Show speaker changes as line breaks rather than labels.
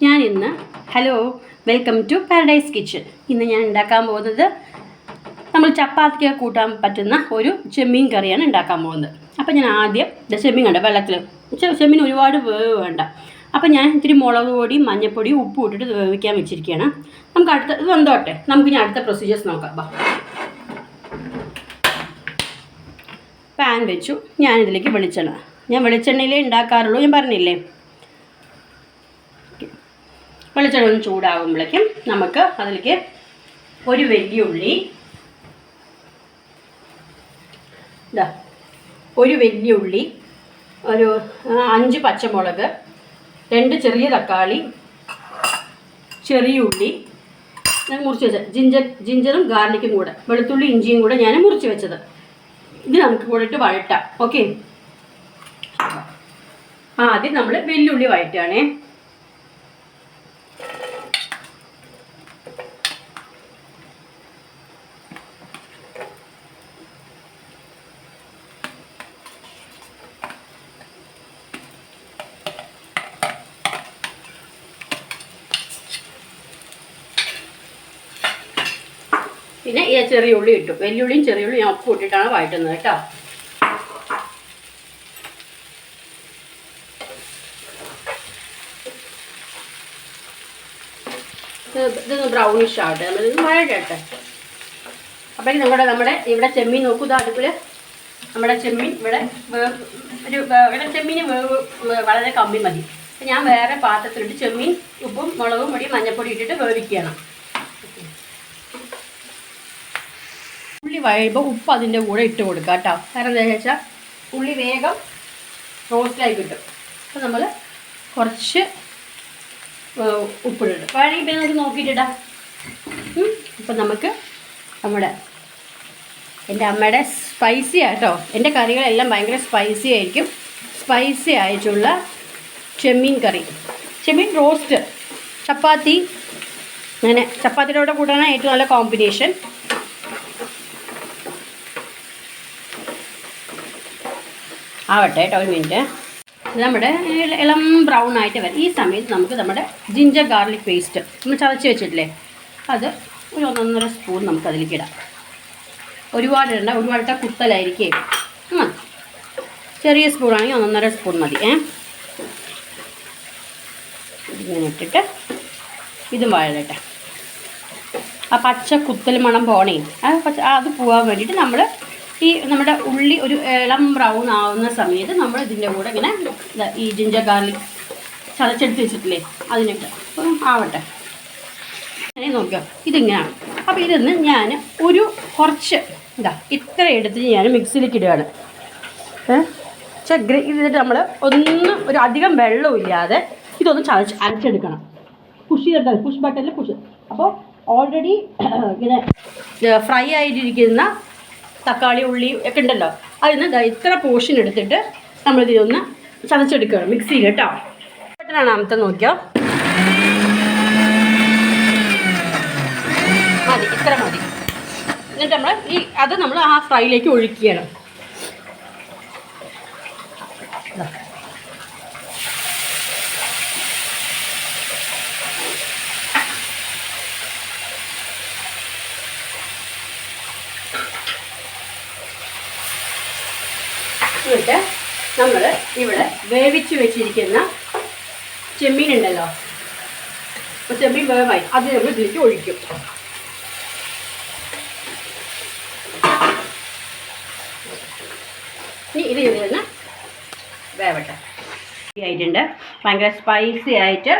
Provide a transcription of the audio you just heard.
ഞാൻ ഇന്ന് hello welcome to paradise kitchen. ഇന്ന് ഞാൻ ഉണ്ടാക്കാൻ പോകുന്നത് നമ്മൾ ചപ്പാത്തിക്ക് കൂട്ടാൻ പറ്റുന്ന ഒരു ചെമ്മീൻ കറിയാണ് ഉണ്ടാക്കാൻ പോകുന്നത്. അപ്പോൾ ഞാൻ ആദ്യം ചെമ്മീൻ കണ്ട വെള്ളത്തിൽ ചെമ്മീൻ ഒരുപാട് വേവ് വേണ്ട. അപ്പോൾ ഞാൻ ഇത്തിരി മുളക് പൊടിയും മഞ്ഞൾപ്പൊടിയും ഉപ്പും ഇട്ടിട്ട് വേവിക്കാൻ വെച്ചിരിക്കുകയാണ്. നമുക്ക് അടുത്ത ഇത് വന്നോട്ടെ, നമുക്കിനി അടുത്ത പ്രൊസീജിയേഴ്സ് നോക്കാം. പാൻ വെച്ചു, ഞാനിതിലേക്ക് ഞാൻ വെളിച്ചെണ്ണയിലേ ഉണ്ടാക്കാറുള്ളൂ, ഞാൻ പറഞ്ഞില്ലേ. വെളിച്ചെണ്ണ ഒന്ന് ചൂടാകുമ്പോഴേക്കും നമുക്ക് അതിലേക്ക് ഒരു വലിയ ഉള്ളി, ഒരു 5 പച്ചമുളക്, 2 ചെറിയ തക്കാളി, ചെറിയ ഉള്ളി ഞാൻ മുറിച്ച് വെച്ചത്, ജിഞ്ചറും ഗാർലിക്കും കൂടെ, വെളുത്തുള്ളി ഇഞ്ചിയും കൂടെ ഞാൻ മുറിച്ച് വെച്ചത്. ഇത് നമുക്ക് കൂടെ ഇട്ട് വഴറ്റാം. ഓക്കെ, ആദ്യം നമ്മൾ വെല്ലുള്ളി വഴറ്റുകയാണേ. പിന്നെ ഈ ചെറിയ ഉള്ളി ഇട്ടു, വെല്ലുള്ളിയും ചെറിയ ഉള്ളിയും ഞാൻ ഉപ്പ് ഇട്ടിട്ടാണ് വഴറ്റുന്നത് കേട്ടോ. ഇതൊന്ന് ബ്രൗണിഷ് ആവട്ടെ, നമ്മളിത് വഴറ്റട്ടെ. അപ്പം നമ്മുടെ ഇവിടെ ചെമ്മീൻ നോക്കൂ, അടുപ്പിൽ നമ്മുടെ ചെമ്മീൻ ഇവിടെ ചെമ്മീന് വേവ് വളരെ കമ്മി മതി. അപ്പം ഞാൻ വേറെ പാത്രത്തിലിട്ട് ചെമ്മീൻ ഉപ്പും മുളകും പൊടിയും മഞ്ഞൾപ്പൊടി ഇട്ടിട്ട് വേവിക്കുകയാണ്. ഉള്ളി വഴയുമ്പോൾ ഉപ്പ് അതിൻ്റെ കൂടെ ഇട്ട് കൊടുക്കുക കേട്ടോ. കാരണം എന്താണെന്ന് വെച്ചാൽ ഉള്ളി വേഗം റോസ്റ്റായി കിട്ടും. അപ്പോൾ നമ്മൾ കുറച്ച് ഉപ്പിടും, വേണമെങ്കിൽ പിന്നെ നമുക്ക് നോക്കിയിട്ടിടാം. അപ്പം നമുക്ക് എൻ്റെ അമ്മയുടെ സ്പൈസി ആട്ടോ, എൻ്റെ കറികളെല്ലാം ഭയങ്കര സ്പൈസി ആയിരിക്കും. സ്പൈസി ആയിട്ടുള്ള ചെമ്മീൻ കറി, ചെമ്മീൻ റോസ്റ്റ്, ചപ്പാത്തി, അങ്ങനെ ചപ്പാത്തിയുടെ കൂടെയാണ് ഏറ്റവും നല്ല കോമ്പിനേഷൻ. ആവട്ടെ കേട്ടോ, ഒരു മിനിറ്റ്. നമ്മുടെ ഇളം ബ്രൗൺ ആയിട്ട് വരും. ഈ സമയത്ത് നമുക്ക് നമ്മുടെ ജിഞ്ചർ ഗാർലിക് പേസ്റ്റ് നമ്മൾ ചതച്ച് വെച്ചിട്ടില്ലേ, അത് ഒരു 1.5 സ്പൂൺ നമുക്ക് അതിലേക്ക് ഇടാം. ഒരുപാട് ഇടണ്ട, ഒരുപാട് കുത്തലായിരിക്കും. ചെറിയ സ്പൂണാണെങ്കിൽ 1.5 സ്പൂൺ മതി. ഇങ്ങനെ ഇട്ടിട്ട് ഇതും വഴലട്ടെ. ആ പച്ച കുത്തൽ മണം പോണേ, അത് പോകാൻ വേണ്ടിയിട്ട് നമ്മൾ നമ്മുടെ ഉള്ളി ഒരു ഇളം ബ്രൗൺ ആവുന്ന സമയത്ത് നമ്മൾ ഇതിൻ്റെ കൂടെ ഇങ്ങനെ ഈ ജിഞ്ചർ ഗാർലിക് ചതച്ചെടുത്ത് വെച്ചിട്ടില്ലേ അതിനിട്ട് ആവട്ടെ. അങ്ങനെ നോക്കിയോ, ഇതിങ്ങനെയാണ്. അപ്പോൾ ഇതൊന്ന് ഞാൻ കുറച്ച് ഇത്ര എടുത്ത് ഞാൻ മിക്സിയിലേക്ക് ഇടുകയാണ്. ഇതിട്ട് നമ്മൾ ഒരു അധികം വെള്ളമില്ലാതെ ഇതൊന്ന് അരച്ചെടുക്കണം. പുഷ് ബട്ടണിൽ പുഷ്. അപ്പോൾ ഓൾറെഡി ഇങ്ങനെ ഫ്രൈ ആയിട്ടിരിക്കുന്ന തക്കാളി ഉള്ളി ഒക്കെ ഉണ്ടല്ലോ, അതിന് ഇത്ര പോർഷൻ എടുത്തിട്ട് നമ്മളിതൊന്ന് ചതച്ചെടുക്കണം മിക്സിയിൽ കേട്ടോ. പെട്ടെന്നാണ് ആമത്തെ നോക്കിയോ, മതി, ഇത്ര മതി. എന്നിട്ട് നമ്മൾ ആ ഫ്രൈയിലേക്ക് ഒഴിക്കുകയാണ്. എന്നിട്ട് നമ്മൾ ഇവിടെ വേവിച്ച് വെച്ചിരിക്കുന്ന ചെമ്മീൻ ഉണ്ടല്ലോ, അപ്പോൾ ചെമ്മീൻ വേവായി, അത് നമ്മൾ ഇതിലേക്ക് ഒഴിക്കും. ഇനി ഇത് ഇതിന് വേവട്ടെ. ആയിട്ടുണ്ട്, ഭയങ്കര സ്പൈസി ആയിട്ട്